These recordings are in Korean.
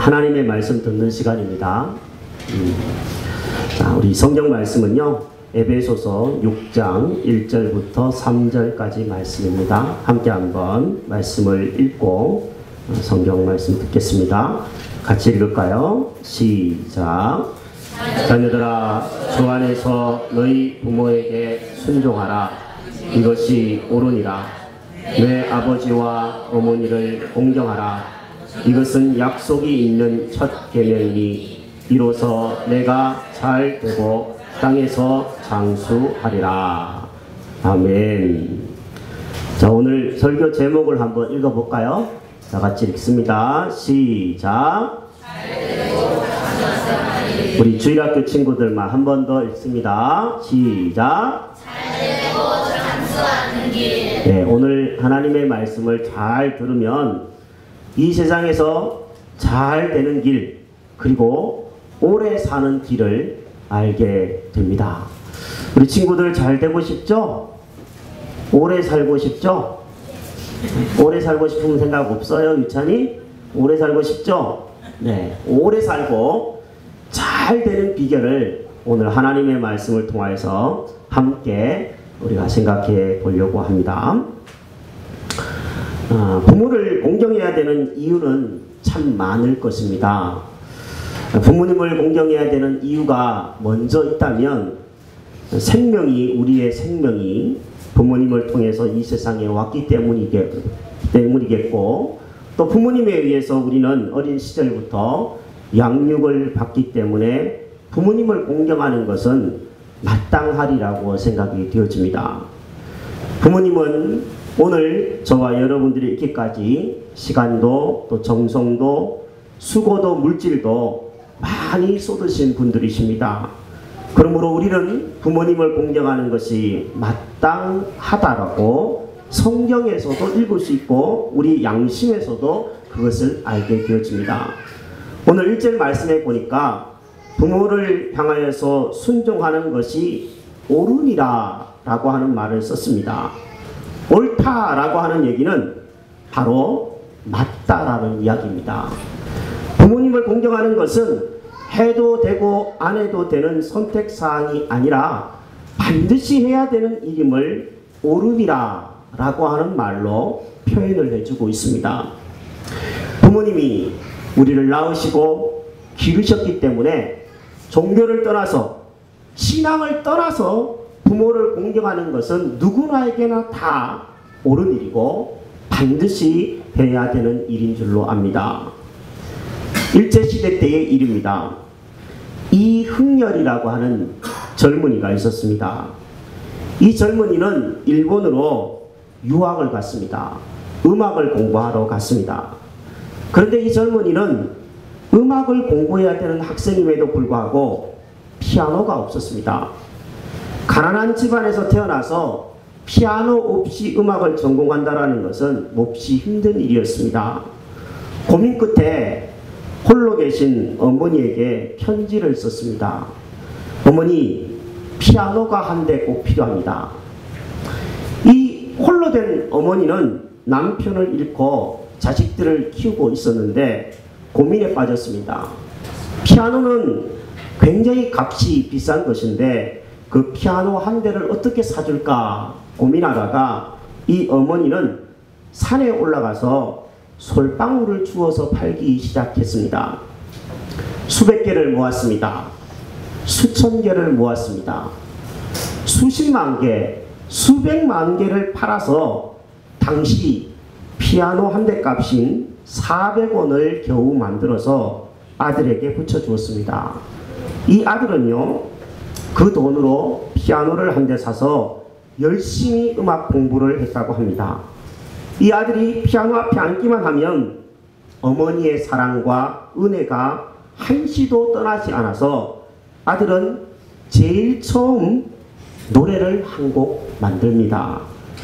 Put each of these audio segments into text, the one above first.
하나님의 말씀 듣는 시간입니다. 우리 성경 말씀은요, 에베소서 6장 1절부터 3절까지 말씀입니다. 함께 한번 말씀을 읽고 성경 말씀 듣겠습니다. 같이 읽을까요? 시작. 자녀들아, 주 안에서 너희 부모에게 순종하라. 이것이 옳으니라. 내 아버지와 어머니를 공경하라. 이것은 약속이 있는 첫 계명이니 이로써 내가 잘 되고 땅에서 장수하리라. 아멘. 자, 오늘 설교 제목을 한번 읽어볼까요? 다 같이 읽습니다. 시작. 우리 주일학교 친구들만 한 번 더 읽습니다. 시작. 잘되고 장수하는 길. 네, 오늘 하나님의 말씀을 잘 들으면 이 세상에서 잘 되는 길, 그리고 오래 사는 길을 알게 됩니다. 우리 친구들 잘 되고 싶죠? 오래 살고 싶죠? 오래 살고 싶은 생각 없어요, 유찬이? 오래 살고 싶죠? 네, 오래 살고 잘 되는 비결을 오늘 하나님의 말씀을 통해서 함께 우리가 생각해 보려고 합니다. 부모를 공경해야 되는 이유는 참 많을 것입니다. 부모님을 공경해야 되는 이유가 먼저 있다면 우리의 생명이 부모님을 통해서 이 세상에 왔기 때문이겠고, 또 부모님에 의해서 우리는 어린 시절부터 양육을 받기 때문에 부모님을 공경하는 것은 마땅하리라고 생각이 되어집니다. 부모님은 오늘 저와 여러분들이 있기까지 시간도 또 정성도 수고도 물질도 많이 쏟으신 분들이십니다. 그러므로 우리는 부모님을 공경하는 것이 마땅하다라고 성경에서도 읽을 수 있고 우리 양심에서도 그것을 알게 되어집니다. 오늘 1절 말씀에 보니까 부모를 향하여서 순종하는 것이 옳으니라 라고 하는 말을 썼습니다. 옳다라고 하는 얘기는 바로 맞다라는 이야기입니다. 부모님을 공경하는 것은 해도 되고 안 해도 되는 선택사항이 아니라 반드시 해야 되는 일임을 옳으니라 라고 하는 말로 표현을 해주고 있습니다. 부모님이 우리를 낳으시고 기르셨기 때문에 종교를 떠나서 신앙을 떠나서 부모를 공경하는 것은 누구나에게나 다 옳은 일이고 반드시 해야 되는 일인 줄로 압니다. 일제시대 때의 일입니다. 이흥렬이라고 하는 젊은이가 있었습니다. 이 젊은이는 일본으로 유학을 갔습니다. 음악을 공부하러 갔습니다. 그런데 이 젊은이는 음악을 공부해야 되는 학생임에도 불구하고 피아노가 없었습니다. 가난한 집안에서 태어나서 피아노 없이 음악을 전공한다는 것은 몹시 힘든 일이었습니다. 고민 끝에 홀로 계신 어머니에게 편지를 썼습니다. 어머니, 피아노가 한 대 꼭 필요합니다. 이 홀로 된 어머니는 남편을 잃고 자식들을 키우고 있었는데 고민에 빠졌습니다. 피아노는 굉장히 값이 비싼 것인데 그 피아노 한 대를 어떻게 사줄까 고민하다가 이 어머니는 산에 올라가서 솔방울을 주워서 팔기 시작했습니다. 수백 개를 모았습니다. 수천 개를 모았습니다. 수십만 개, 수백만 개를 팔아서 당시 피아노 한 대 값인 400원을 겨우 만들어서 아들에게 붙여주었습니다. 이 아들은요, 그 돈으로 피아노를 한 대 사서 열심히 음악 공부를 했다고 합니다. 이 아들이 피아노 앞에 앉기만 하면 어머니의 사랑과 은혜가 한시도 떠나지 않아서 아들은 제일 처음 노래를 한 곡 만듭니다.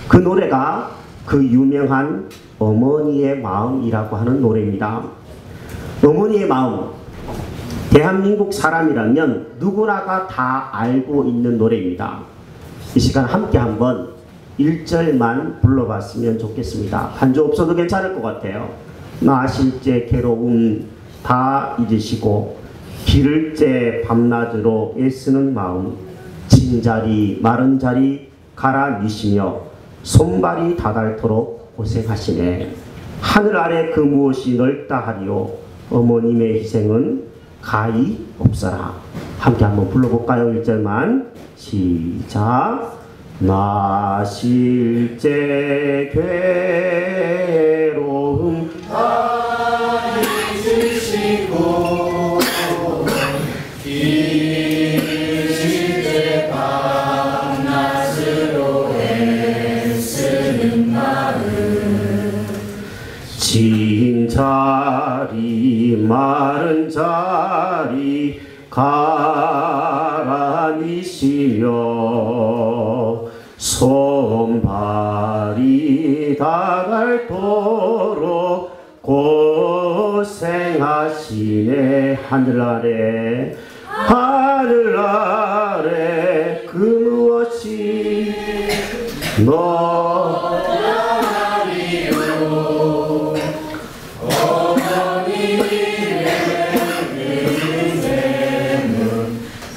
그 노래가 그 유명한 어머니의 마음이라고 하는 노래입니다. 어머니의 마음, 대한민국 사람이라면 누구나가 다 알고 있는 노래입니다. 이 시간 함께 한번 1절만 불러봤으면 좋겠습니다. 한 줄 없어도 괜찮을 것 같아요. 나 실제 괴로움 다 잊으시고 기를 째 밤낮으로 애쓰는 마음, 진자리 마른 자리 갈아 미시며 손발이 다닳도록 고생하시네. 하늘 아래 그 무엇이 넓다 하리요 어머님의 희생은 가히 없어라. 함께 한번 불러볼까요? 1절만 시작. 나 실제 괴로움 다 잊으시고 기실 때 밤낮으로 애쓰는 마음 진 자리 마른 자리 가라니시며 손발이 다닳도록 고생하시네. 하늘 아래 그 무엇이 너라리요 어머니의 은혜는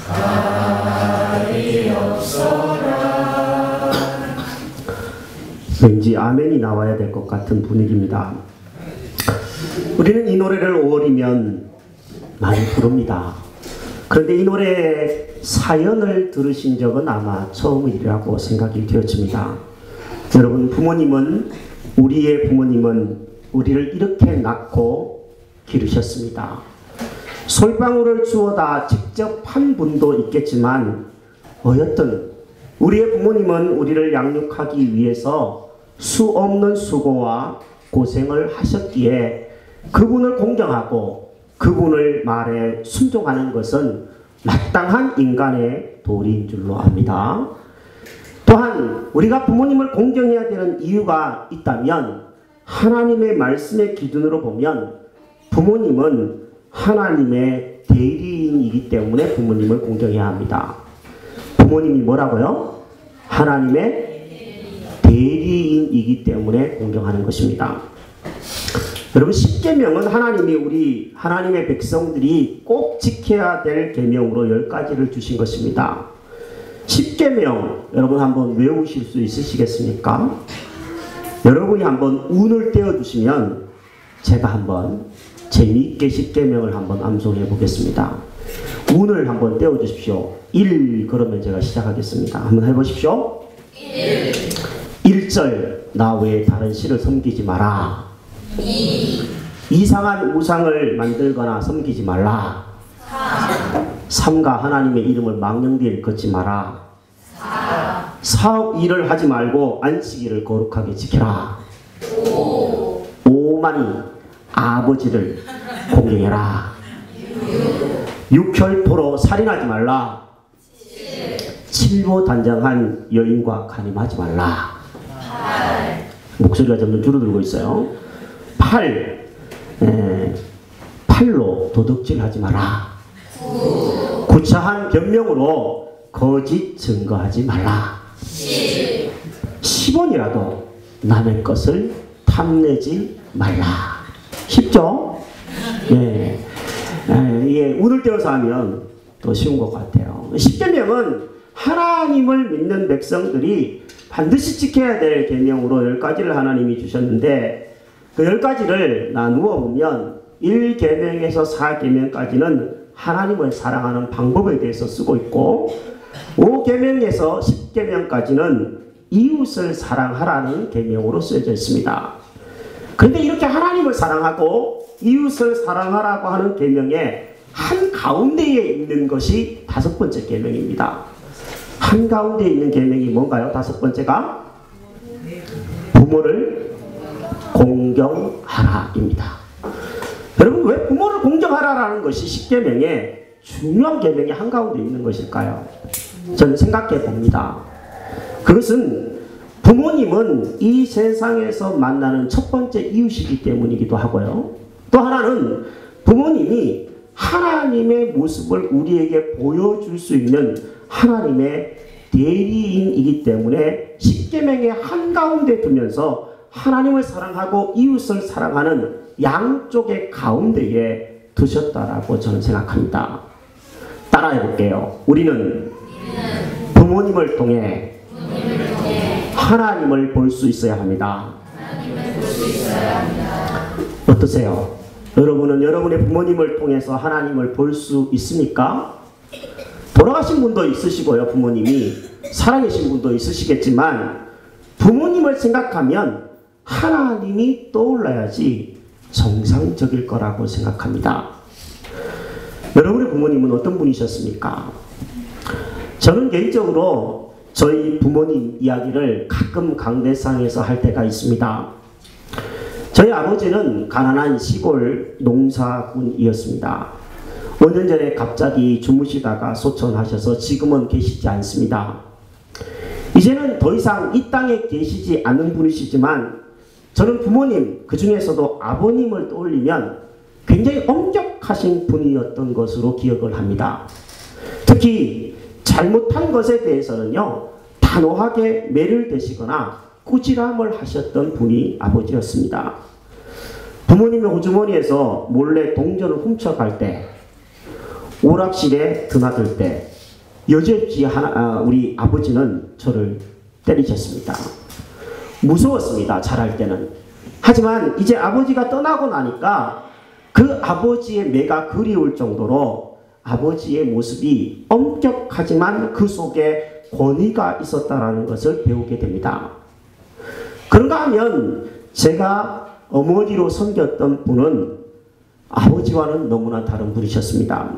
가히 없어라. 왠지 아멘이 나와야 될 것 같은 분위기입니다. 우리는 이 노래를 5월이면 많이 부릅니다. 그런데 이 노래 사연을 들으신 적은 아마 처음이라고 생각이 되어집니다. 여러분, 우리의 부모님은 우리를 이렇게 낳고 기르셨습니다. 솔방울을 주워다 직접 판 분도 있겠지만 어쨌든 우리의 부모님은 우리를 양육하기 위해서 수 없는 수고와 고생을 하셨기에 그분을 공경하고 그분의 말에 순종하는 것은 마땅한 인간의 도리인 줄로 압니다. 또한 우리가 부모님을 공경해야 되는 이유가 있다면 하나님의 말씀의 기준으로 보면 부모님은 하나님의 대리인이기 때문에 부모님을 공경해야 합니다. 부모님이 뭐라고요? 하나님의 대리인이기 때문에 공경하는 것입니다. 여러분, 십계명은 하나님이 하나님의 백성들이 꼭 지켜야 될 계명으로 10가지를 주신 것입니다. 십계명 여러분 한번 외우실 수 있으시겠습니까? 여러분이 한번 운을 떼어주시면 제가 한번 재미있게 십계명을 한번 암송해 보겠습니다. 운을 한번 떼어주십시오. 1 그러면 제가 시작하겠습니다. 한번 해보십시오. 1절 나 외에 다른 신을 섬기지 마라. 2. 이상한 우상을 만들거나 섬기지 말라. 3. 가 하나님의 이름을 망령되이 걷지 마라. 4. 사업 일을 하지 말고 안식일을 거룩하게 지켜라. 5만이 아버지를 공경해라. 6. 혈포로 살인하지 말라. 7. 단정한 여인과 간임하지 말라. 8. 목소리가 점점 줄어들고 있어요. 8. 팔로 도둑질하지 마라. 9. 구차한 변명으로 거짓 증거하지 말라. 10. 10원이라도 남의 것을 탐내지 말라. 쉽죠? 네. 이게 운을 떼어서 하면 더 쉬운 것 같아요. 십계명은 하나님을 믿는 백성들이 반드시 지켜야 될 계명으로 10가지를 하나님이 주셨는데 그 10가지를 나누어 보면 1계명에서 4계명까지는 하나님을 사랑하는 방법에 대해서 쓰고 있고 5계명에서 10계명까지는 이웃을 사랑하라는 계명으로 쓰여져 있습니다. 그런데 이렇게 하나님을 사랑하고 이웃을 사랑하라고 하는 계명의 한가운데에 있는 것이 5번째 계명입니다. 한가운데에 있는 계명이 뭔가요? 5번째가 부모를 공경하라입니다. 여러분, 왜 부모를 공경하라라는 것이 10계명의 중요한 계명이 한가운데 있는 것일까요? 저는 생각해 봅니다. 그것은 부모님은 이 세상에서 만나는 첫 번째 이웃이기 때문이기도 하고요. 또 하나는 부모님이 하나님의 모습을 우리에게 보여줄 수 있는 하나님의 대리인이기 때문에 십계명의 한가운데 두면서 하나님을 사랑하고 이웃을 사랑하는 양쪽의 가운데에 두셨다라고 저는 생각합니다. 따라해 볼게요. 우리는 부모님을 통해 하나님을 볼 수 있어야 합니다. 어떠세요? 여러분은 여러분의 부모님을 통해서 하나님을 볼 수 있습니까? 돌아가신 분도 있으시고요. 부모님이 살아계신 분도 있으시겠지만 부모님을 생각하면 하나님이 떠올라야지 정상적일 거라고 생각합니다. 여러분의 부모님은 어떤 분이셨습니까? 저는 개인적으로 저희 부모님 이야기를 가끔 강대상에서 할 때가 있습니다. 저희 아버지는 가난한 시골 농사꾼이었습니다. 5년 전에 갑자기 주무시다가 소천하셔서 지금은 계시지 않습니다. 이제는 더 이상 이 땅에 계시지 않는 분이시지만 저는 부모님, 그 중에서도 아버님을 떠올리면 굉장히 엄격하신 분이었던 것으로 기억을 합니다. 특히 잘못한 것에 대해서는요, 단호하게 매를 대시거나 꾸지람을 하셨던 분이 아버지였습니다. 부모님의 호주머니에서 몰래 동전을 훔쳐갈 때, 오락실에 드나들 때 여지없이 우리 아버지는 저를 때리셨습니다. 무서웠습니다. 잘할 때는. 하지만 이제 아버지가 떠나고 나니까 그 아버지의 매가 그리울 정도로 아버지의 모습이 엄격하지만 그 속에 권위가 있었다는 것을 배우게 됩니다. 그런가 하면 제가 어머니로 섬겼던 분은 아버지와는 너무나 다른 분이셨습니다.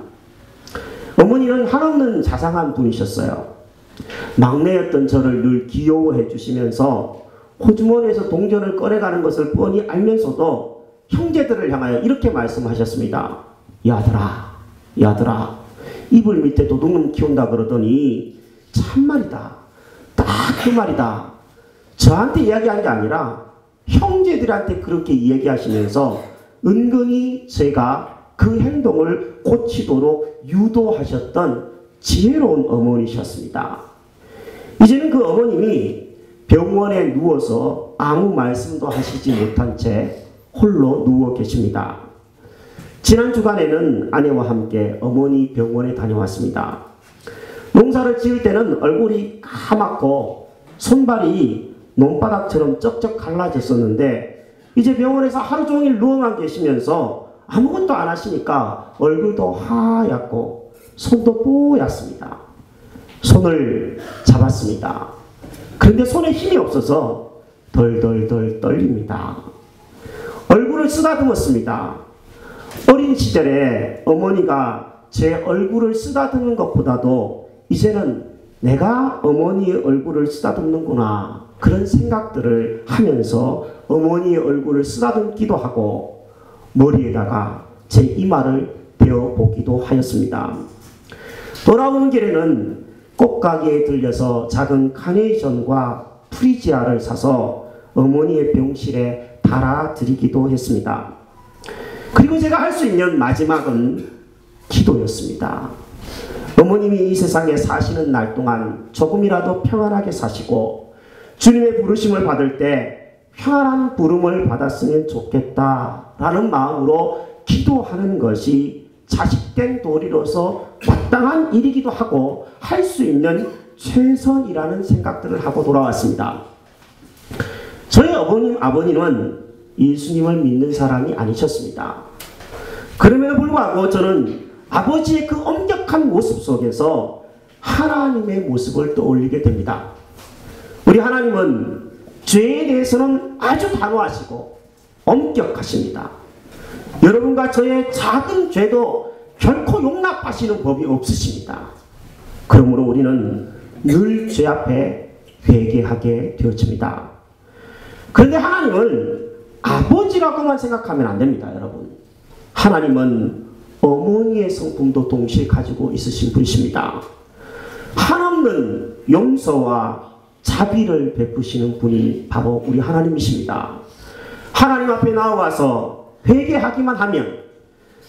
어머니는 한없는 자상한 분이셨어요. 막내였던 저를 늘 귀여워해 주시면서 호주머니에서 동전을 꺼내가는 것을 뻔히 알면서도 형제들을 향하여 이렇게 말씀하셨습니다. 야들아, 야들아, 이불 밑에 도둑놈 키운다 그러더니 참말이다. 딱 그 말이다. 저한테 이야기한 게 아니라 형제들한테 그렇게 이야기하시면서 은근히 제가 그 행동을 고치도록 유도하셨던 지혜로운 어머니셨습니다. 이제는 그 어머님이 병원에 누워서 아무 말씀도 하시지 못한 채 홀로 누워 계십니다. 지난 주간에는 아내와 함께 어머니 병원에 다녀왔습니다. 농사를 지을 때는 얼굴이 까맣고 손발이 논바닥처럼 쩍쩍 갈라졌었는데 이제 병원에서 하루 종일 누워만 계시면서 아무것도 안 하시니까 얼굴도 하얗고 손도 뽀얗습니다. 손을 잡았습니다. 그런데 손에 힘이 없어서 덜덜덜 떨립니다. 얼굴을 쓰다듬었습니다. 어린 시절에 어머니가 제 얼굴을 쓰다듬는 것보다도 이제는 내가 어머니의 얼굴을 쓰다듬는구나 그런 생각들을 하면서 어머니의 얼굴을 쓰다듬기도 하고 머리에다가 제 이마를 대어보기도 하였습니다. 돌아오는 길에는 꽃가게에 들려서 작은 카네이션과 프리지아를 사서 어머니의 병실에 달아드리기도 했습니다. 그리고 제가 할 수 있는 마지막은 기도였습니다. 어머님이 이 세상에 사시는 날 동안 조금이라도 평안하게 사시고 주님의 부르심을 받을 때 평안한 부름을 받았으면 좋겠다라는 마음으로 기도하는 것이 자식된 도리로서 마땅한 일이기도 하고 할 수 있는 최선이라는 생각들을 하고 돌아왔습니다. 저희 아버님은 예수님을 믿는 사람이 아니셨습니다. 그럼에도 불구하고 저는 아버지의 그 엄격한 모습 속에서 하나님의 모습을 떠올리게 됩니다. 우리 하나님은 죄에 대해서는 아주 단호하시고 엄격하십니다. 여러분과 저의 작은 죄도 결코 용납하시는 법이 없으십니다. 그러므로 우리는 늘 죄 앞에 회개하게 되어집니다. 그런데 하나님은 아버지라고만 생각하면 안 됩니다, 여러분. 하나님은 어머니의 성품도 동시에 가지고 있으신 분이십니다. 한없는 용서와 자비를 베푸시는 분이 바로 우리 하나님이십니다. 하나님 앞에 나와서 회개하기만 하면,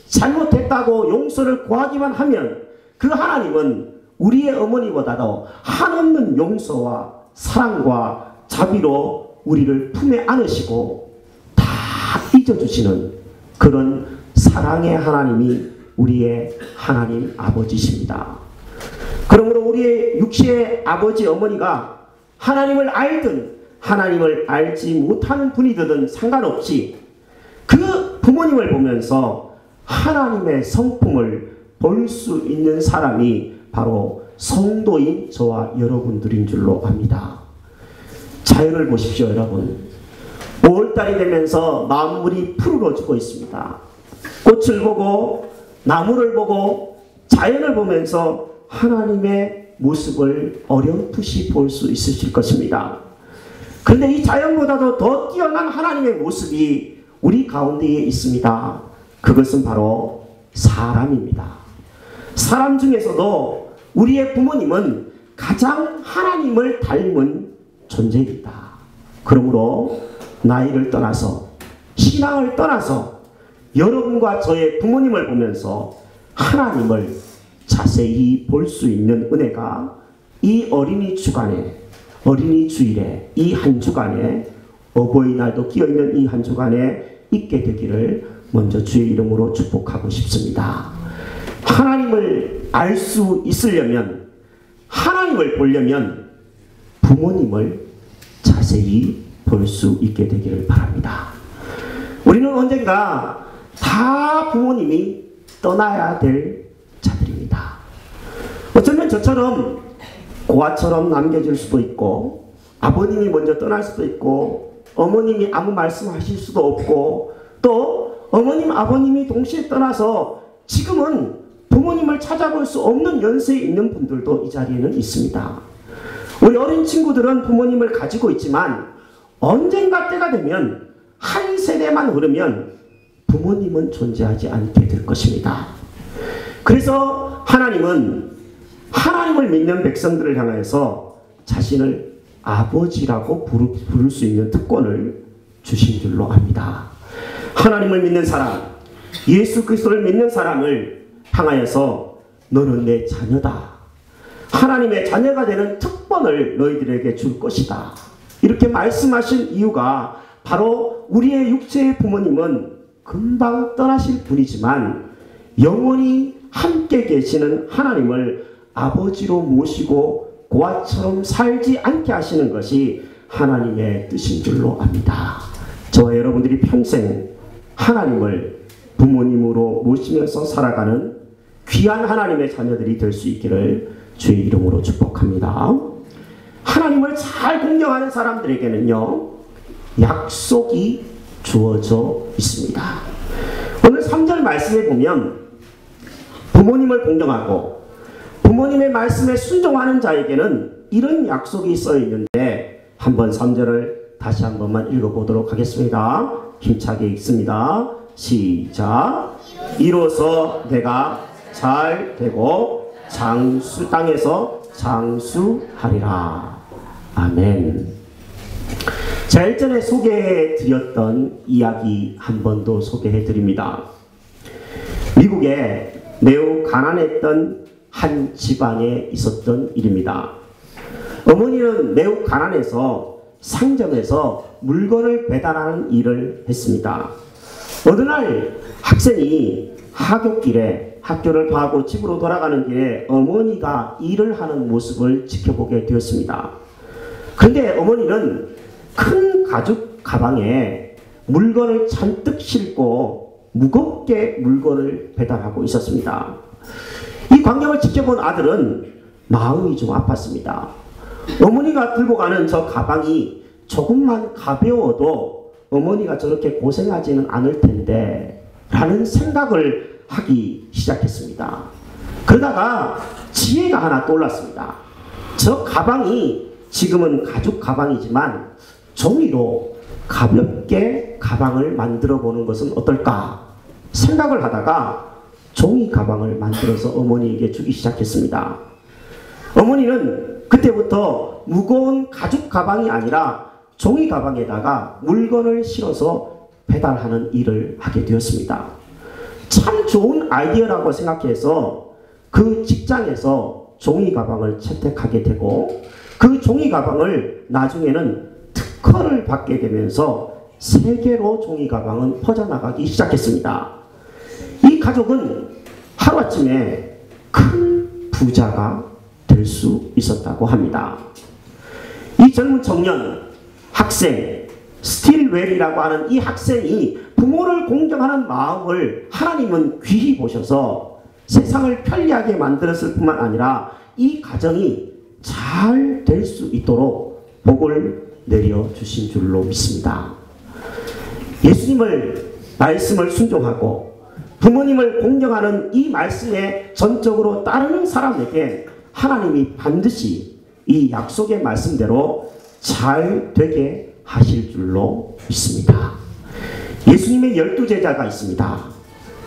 잘못했다고 용서를 구하기만 하면 그 하나님은 우리의 어머니보다도 한없는 용서와 사랑과 자비로 우리를 품에 안으시고 다 잊어주시는 그런 사랑의 하나님이 우리의 하나님 아버지십니다. 그러므로 우리의 육체의 아버지 어머니가 하나님을 알든 하나님을 알지 못하는 분이든 상관없이 그 부모님을 보면서 하나님의 성품을 볼 수 있는 사람이 바로 성도인 저와 여러분들인 줄로 압니다. 자연을 보십시오, 여러분. 5월달이 되면서 만물이 푸르러지고 있습니다. 꽃을 보고 나무를 보고 자연을 보면서 하나님의 모습을 어렴풋이 볼 수 있으실 것입니다. 그런데 이 자연보다도 더 뛰어난 하나님의 모습이 우리 가운데에 있습니다. 그것은 바로 사람입니다. 사람 중에서도 우리의 부모님은 가장 하나님을 닮은 존재입니다. 그러므로 나이를 떠나서 신앙을 떠나서 여러분과 저의 부모님을 보면서 하나님을 자세히 볼 수 있는 은혜가 이 어린이 주간에, 어린이 주일에, 이 한 주간에, 어버이날도 끼어있는 이 한 주간에 있게 되기를 먼저 주의 이름으로 축복하고 싶습니다. 하나님을 알 수 있으려면, 하나님을 보려면 부모님을 자세히 볼 수 있게 되기를 바랍니다. 우리는 언젠가 다 부모님이 떠나야 될 자들입니다. 어쩌면 저처럼 고아처럼 남겨질 수도 있고, 아버님이 먼저 떠날 수도 있고, 어머님이 아무 말씀하실 수도 없고, 또 어머님 아버님이 동시에 떠나서 지금은 부모님을 찾아볼 수 없는 연세에 있는 분들도 이 자리에는 있습니다. 우리 어린 친구들은 부모님을 가지고 있지만 언젠가 때가 되면 한 세대만 흐르면 부모님은 존재하지 않게 될 것입니다. 그래서 하나님은 하나님을 믿는 백성들을 향해서 자신을 아버지라고 부를 수 있는 특권을 주신 줄로 압니다. 하나님을 믿는 사람, 예수 그리스도를 믿는 사람을 향하여서 너는 내 자녀다. 하나님의 자녀가 되는 특권을 너희들에게 줄 것이다. 이렇게 말씀하신 이유가 바로 우리의 육체의 부모님은 금방 떠나실 분이지만 영원히 함께 계시는 하나님을 아버지로 모시고 고아처럼 살지 않게 하시는 것이 하나님의 뜻인 줄로 압니다. 저와 여러분들이 평생 하나님을 부모님으로 모시면서 살아가는 귀한 하나님의 자녀들이 될 수 있기를 주의 이름으로 축복합니다. 하나님을 잘 공경하는 사람들에게는요, 약속이 주어져 있습니다. 오늘 3절 말씀에 보면 부모님을 공경하고 부모님의 말씀에 순종하는 자에게는 이런 약속이 써 있는데, 한번 3절을 다시 한 번만 읽어보도록 하겠습니다. 힘차게 읽습니다. 시작. 이로써 내가 잘 되고 땅에서 장수하리라. 아멘. 자, 일전에 소개해 드렸던 이야기 한 번 더 소개해 드립니다. 미국에 매우 가난했던 한 집안에 있었던 일입니다. 어머니는 매우 가난해서 상점에서 물건을 배달하는 일을 했습니다. 어느 날 학생이 하굣길에 학교를 가고 집으로 돌아가는 길에 어머니가 일을 하는 모습을 지켜보게 되었습니다. 그런데 어머니는 큰 가죽 가방에 물건을 잔뜩 싣고 무겁게 물건을 배달하고 있었습니다. 이 광경을 지켜본 아들은 마음이 좀 아팠습니다. 어머니가 들고 가는 저 가방이 조금만 가벼워도 어머니가 저렇게 고생하지는 않을 텐데 라는 생각을 하기 시작했습니다. 그러다가 지혜가 하나 떠올랐습니다. 저 가방이 지금은 가죽 가방이지만 종이로 가볍게 가방을 만들어 보는 것은 어떨까 생각을 하다가 종이 가방을 만들어서 어머니에게 주기 시작했습니다. 어머니는 그때부터 무거운 가죽 가방이 아니라 종이 가방에다가 물건을 실어서 배달하는 일을 하게 되었습니다. 참 좋은 아이디어라고 생각해서 그 직장에서 종이 가방을 채택하게 되고, 그 종이 가방을 나중에는 특허를 받게 되면서 세계로 종이 가방은 퍼져나가기 시작했습니다. 이 가족은 하루아침에 큰 부자가 될 수 있었다고 합니다. 이 젊은 청년, 학생, 스틸웰이라고 하는 이 학생이 부모를 공경하는 마음을 하나님은 귀히 보셔서 세상을 편리하게 만들었을 뿐만 아니라 이 가정이 잘 될 수 있도록 복을 내려주신 줄로 믿습니다. 예수님을 말씀을 순종하고 부모님을 공경하는 이 말씀에 전적으로 따르는 사람에게 하나님이 반드시 이 약속의 말씀대로 잘 되게 하실 줄로 믿습니다. 예수님의 12제자가 있습니다.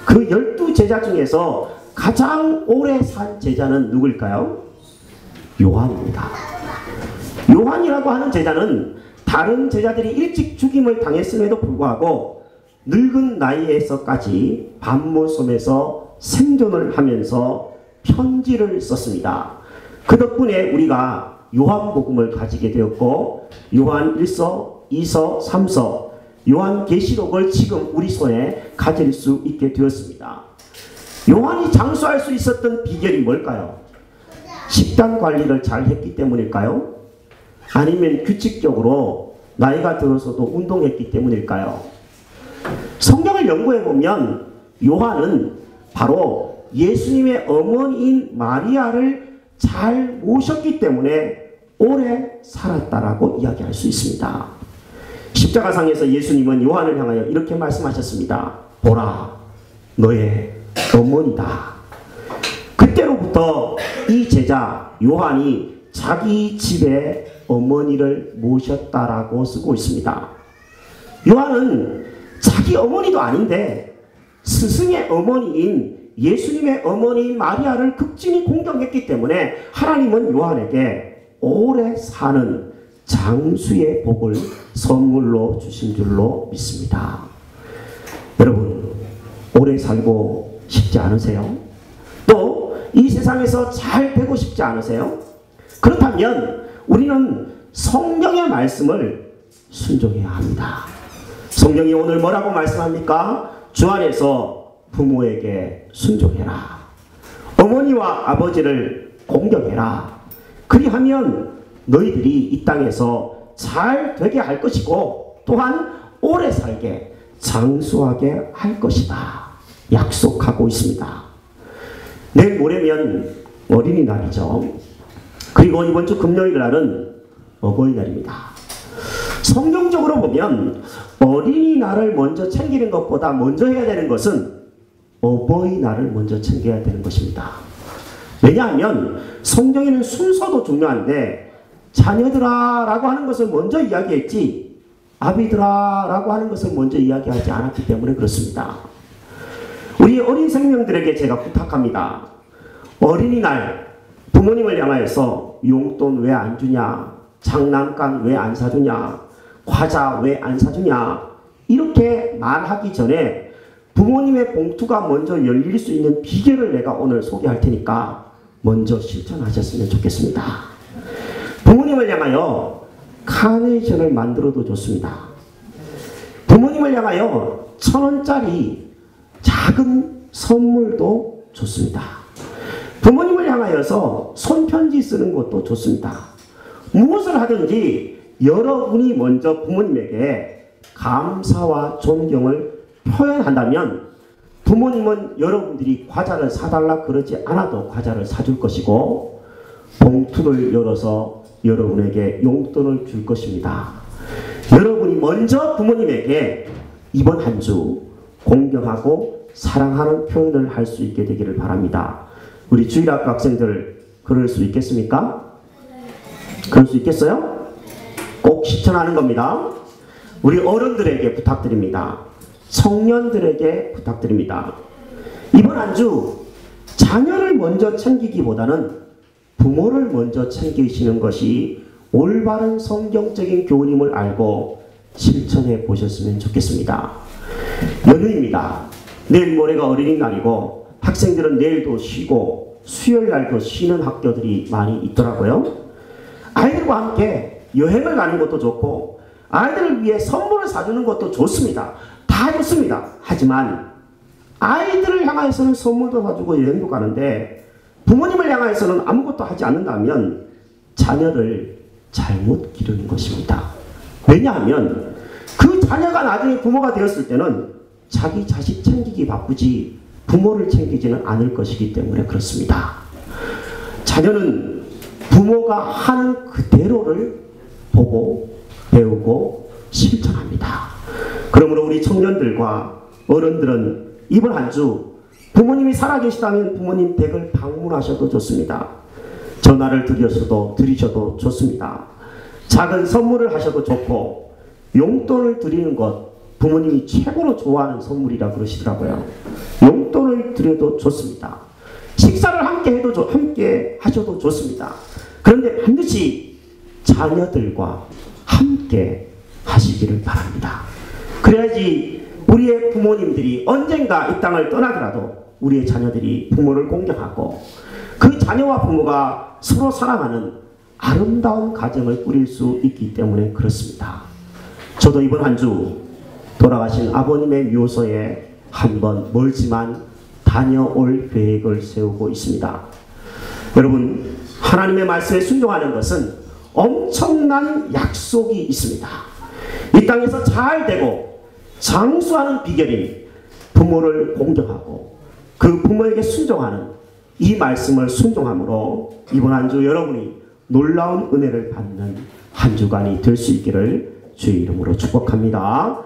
그 12제자 중에서 가장 오래 산 제자는 누구일까요? 요한입니다. 요한이라고 하는 제자는 다른 제자들이 일찍 죽임을 당했음에도 불구하고 늙은 나이에서까지 밤모섬에서 생존을 하면서 편지를 썼습니다. 그 덕분에 우리가 요한복음을 가지게 되었고 요한 1서, 2서, 3서, 요한계시록을 지금 우리 손에 가질 수 있게 되었습니다. 요한이 장수할 수 있었던 비결이 뭘까요? 식단 관리를 잘 했기 때문일까요? 아니면 규칙적으로 나이가 들어서도 운동했기 때문일까요? 성경을 연구해보면 요한은 바로 예수님의 어머니인 마리아를 잘 모셨기 때문에 오래 살았다라고 이야기할 수 있습니다. 십자가상에서 예수님은 요한을 향하여 이렇게 말씀하셨습니다. 보라, 너의 어머니다. 그때로부터 이 제자 요한이 자기 집에 어머니를 모셨다라고 쓰고 있습니다. 요한은 자기 어머니도 아닌데 스승의 어머니인 예수님의 어머니인 마리아를 극진히 공경했기 때문에 하나님은 요한에게 오래 사는 장수의 복을 선물로 주신 줄로 믿습니다. 여러분, 오래 살고 싶지 않으세요? 또 이 세상에서 잘 되고 싶지 않으세요? 그렇다면 우리는 성경의 말씀을 순종해야 합니다. 성경이 오늘 뭐라고 말씀합니까? 주 안에서 부모에게 순종해라. 어머니와 아버지를 공경해라. 그리하면 너희들이 이 땅에서 잘 되게 할 것이고 또한 오래 살게 장수하게 할 것이다. 약속하고 있습니다. 내일 모레면 어린이날이죠. 그리고 이번 주 금요일 날은 어버이날입니다. 성경적으로 보면 어린이날을 먼저 챙기는 것보다 먼저 해야 되는 것은 어버이날을 먼저 챙겨야 되는 것입니다. 왜냐하면 성경에는 순서도 중요한데 자녀들아 라고 하는 것을 먼저 이야기했지 아비들아 라고 하는 것을 먼저 이야기하지 않았기 때문에 그렇습니다. 우리 어린 생명들에게 제가 부탁합니다. 어린이날 부모님을 향하여서 용돈 왜 안 주냐, 장난감 왜 안 사주냐, 과자 왜 안 사주냐 이렇게 말하기 전에 부모님의 봉투가 먼저 열릴 수 있는 비결을 내가 오늘 소개할 테니까 먼저 실천하셨으면 좋겠습니다. 부모님을 향하여 카네이션을 만들어도 좋습니다. 부모님을 향하여 1,000원짜리 작은 선물도 좋습니다. 부모님을 향하여서 손편지 쓰는 것도 좋습니다. 무엇을 하든지 여러분이 먼저 부모님에게 감사와 존경을 표현한다면 부모님은 여러분들이 과자를 사달라 그러지 않아도 과자를 사줄 것이고 봉투를 열어서 여러분에게 용돈을 줄 것입니다. 여러분이 먼저 부모님에게 이번 한 주 공경하고 사랑하는 표현을 할 수 있게 되기를 바랍니다. 우리 주일학교 학생들 그럴 수 있겠습니까? 그럴 수 있겠어요? 꼭 실천하는 겁니다. 우리 어른들에게 부탁드립니다. 청년들에게 부탁드립니다. 이번 한 주 자녀를 먼저 챙기기보다는 부모를 먼저 챙기시는 것이 올바른 성경적인 교훈임을 알고 실천해 보셨으면 좋겠습니다. 연휴입니다. 내일 모레가 어린이날이고 학생들은 내일도 쉬고 수요일날도 쉬는 학교들이 많이 있더라고요. 아이들과 함께 여행을 가는 것도 좋고 아이들을 위해 선물을 사주는 것도 좋습니다. 다 좋습니다. 하지만 아이들을 향해서는 선물도 사주고 여행도 가는데 부모님을 향해서는 아무것도 하지 않는다면 자녀를 잘못 기르는 것입니다. 왜냐하면 그 자녀가 나중에 부모가 되었을 때는 자기 자식 챙기기 바쁘지 부모를 챙기지는 않을 것이기 때문에 그렇습니다. 자녀는 부모가 하는 그대로를 보고 배우고 실천합니다. 그러므로 우리 청년들과 어른들은 이번 한 주 부모님이 살아계시다면 부모님 댁을 방문하셔도 좋습니다. 전화를 드리셔도 좋습니다. 작은 선물을 하셔도 좋고 용돈을 드리는 것 부모님이 최고로 좋아하는 선물이라 그러시더라고요. 용돈을 드려도 좋습니다. 식사를 함께 하셔도 좋습니다. 그런데 반드시 자녀들과 함께 하시기를 바랍니다. 그래야지 우리의 부모님들이 언젠가 이 땅을 떠나더라도 우리의 자녀들이 부모를 공경하고 그 자녀와 부모가 서로 사랑하는 아름다운 가정을 꾸릴 수 있기 때문에 그렇습니다. 저도 이번 한 주 돌아가신 아버님의 묘소에 한번 멀지만 다녀올 계획을 세우고 있습니다. 여러분, 하나님의 말씀에 순종하는 것은 엄청난 약속이 있습니다. 이 땅에서 잘 되고 장수하는 비결이 부모를 공경하고 그 부모에게 순종하는 이 말씀을 순종함으로 이번 한 주 여러분이 놀라운 은혜를 받는 한 주간이 될 수 있기를 주의 이름으로 축복합니다.